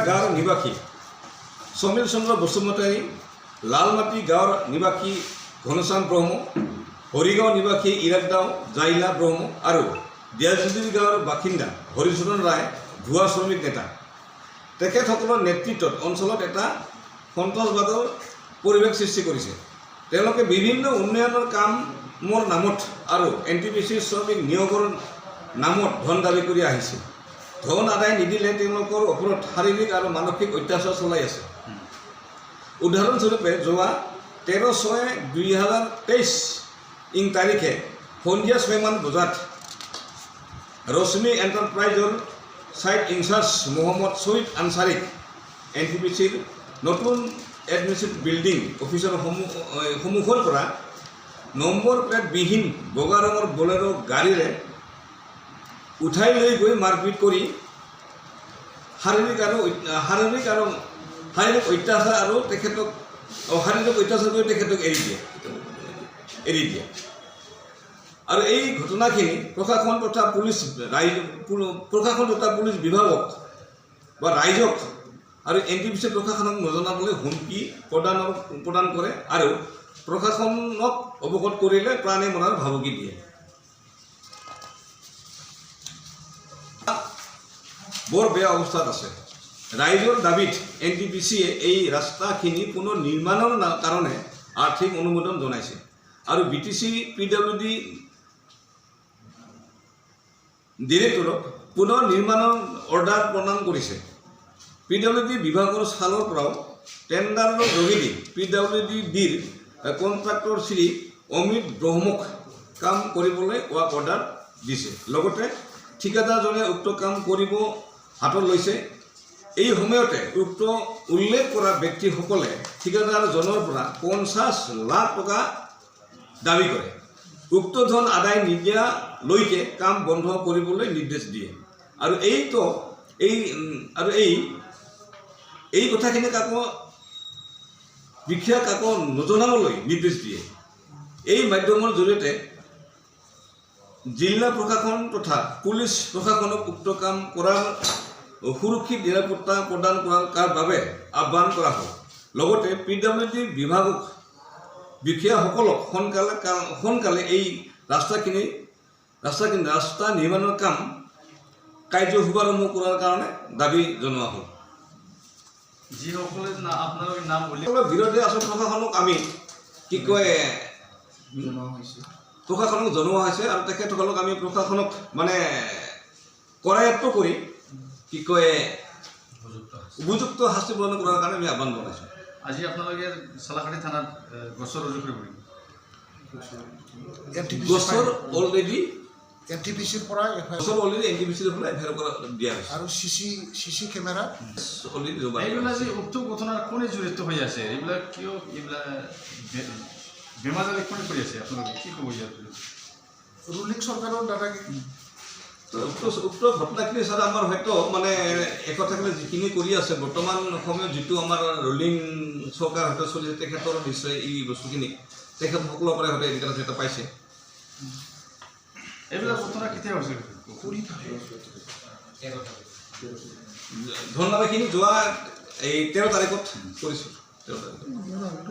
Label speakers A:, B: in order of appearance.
A: গাঁৱৰ নিবাসী সমীৰ চন্দ্ৰ বসুমতাৰী, লালমাটি গাঁৱৰ নিবাসী ঘনশ্যাম ব্ৰহ্ম, হৰিগাঁও নিবাসী ইৰাকদাও জাইলা ব্ৰহ্ম আৰু দিয়াজুলি গাঁৱৰ বাসিন্দা হৰিচৰণ ৰায় ভুৱা শ্ৰমিক নেতা। তেখেতসকলৰ নেতৃত্বত অঞ্চলত এটা সন্ত্ৰাসবাদৰ পৰিৱেশ সৃষ্টি কৰিছে। তেওঁলোকে বিভিন্ন উন্নয়নৰ কামৰ নামত আৰু NTPC শ্ৰমিক নিয়োগৰ নামত ধন দাবী কৰি আহিছে। ধন আদায় নিদিলে তেওঁলোকৰ ওপৰত শাৰীৰিক আৰু মানসিক অত্যাচাৰ চলাই আছে। উদাহৰণস্বৰূপে যোৱা 13/6/2023 তাৰিখে সন্ধিয়া 6 মান বজাত ৰশ্মি এণ্টাৰপ্ৰাইজৰ ছাইট ইনচাৰ্জ মহম্মদ ছৈয়দ আনচাৰীক NTPCৰ নতুন এডমিনিষ্ট্ৰেটিভ বিল্ডিং অফিচৰ সন্মুখৰ পৰা নম্বৰ প্লেটবিহীন বগা ৰঙৰ বলেৰো গাড়ীৰে উঠাই লৈ গৈ মাৰপিট কৰি শাৰীৰিক অত্যাচাৰ কৰি তেখেতক এৰি দিয়ে। আৰু এই ঘটনাখিনি প্ৰশাসন তথা পুলিচ বিভাগক বা ৰাইজক আৰু NTPC প্ৰশাসনক নজনাবলৈ হুমকি প্ৰদান কৰে আৰু প্ৰশাসনক অৱগত কৰিলে প্ৰাণে মৰাৰ ভাবুকি দিয়ে। বৰ বেয়া অৱস্থাত আছে। ৰাইজৰ দাবীত NTPCয়ে এই ৰাস্তাখিনি পুনৰ নিৰ্মাণৰ কাৰণে আৰ্থিক অনুমোদন জনাইছে আৰু BTC PWD ডিৰেক্টৰক পুনৰ নিৰ্মাণৰ অৰ্ডাৰ প্ৰদান কৰিছে। PWD বিভাগৰ ফালৰ পৰাও টেণ্ডাৰৰ যোগেদি PWDৰ কণ্ট্ৰাক্টৰ শ্ৰী অমিত ব্ৰহ্মক কাম কৰিবলৈ অৰ্ডাৰ দিছে। লগতে ঠিকাদাৰজনে উক্ত কাম কৰিব হাতত লৈছে। এই সময়তে উক্ত উল্লেখ কৰা ব্যক্তিসকলে ঠিকাদাৰজনৰ পৰা 50 লাখ টকা দাবী কৰে। উক্ত ধন আদায় নিদিয়ালৈকে কাম বন্ধ কৰিবলৈ নিৰ্দেশ দিয়ে আৰু এই কথাখিনি কাকো নজনাবলৈ নিৰ্দেশ দিয়ে। এই মাধ্যমৰ জৰিয়তে জিলা প্ৰশাসন তথা পুলিচ প্ৰশাসনক উক্ত কাম কৰাৰ সুৰক্ষিত নিৰাপত্তা প্ৰদান কৰাৰ বাবে আহ্বান কৰা হ'ল। লগতে PWD বিভাগক বিষয়াসকলক সোনকালে এই ৰাস্তা নিৰ্মাণৰ কাম কাৰ্য শুভাৰম্ভ কৰাৰ কাৰণে দাবী জনোৱা হ'ল।
B: যিসকলে আপোনালোকৰ নাম
A: বিৰোধী আচল প্ৰশাসনক আমি প্ৰশাসনক জনোৱা হৈছে আৰু তেখেতসকলক আমি প্ৰশাসনক মানে কৰায়ত্ব কৰি উপযুক্ত শাস্তি প্ৰদান কৰাৰ কাৰণে আমি আহ্বান জনাইছোঁ।
B: আজি আপোনালোকে চালাকাটি থানাত গছৰ ৰুজু কৰিব
A: গছৰ অলৰেডি
C: NTPCৰ পৰা
A: NTPCৰ পৰা এফআইআৰ দিয়া হৈছে
C: আৰু CC কেমেৰা
A: অলৰেডি
B: এইবিলাক যে উক্ত ঘটনাৰ কোনে জড়িত হৈ আছে, এইবিলাক কিয় এইবিলাক বেমাজালে কোনে কৰি আছে, আপোনালোকে কি ক'ব ইয়াত?
C: ৰুলিং চৰকাৰৰ দ্বাৰা
A: উক্ত ঘটনাখিনি ছাৰ আমাৰ হয়তো মানে একথাখিনি যিখিনি কৰি আছে বৰ্তমান সময়ত যিটো আমাৰ ৰুলিং চৰকাৰ হয়তো চলি আছে, তেখেতৰ নিশ্চয় এই বস্তুখিনি তেখেতসকলৰ পৰা হয়তো এডুকেশ্যন এটা পাইছে।
B: এইবিলাক ঘটনা কেতিয়া হৈছিল?
A: ধন্যবাদখিনি যোৱা এই 13 তাৰিখত কৰিছোঁ। 13 তাৰিখত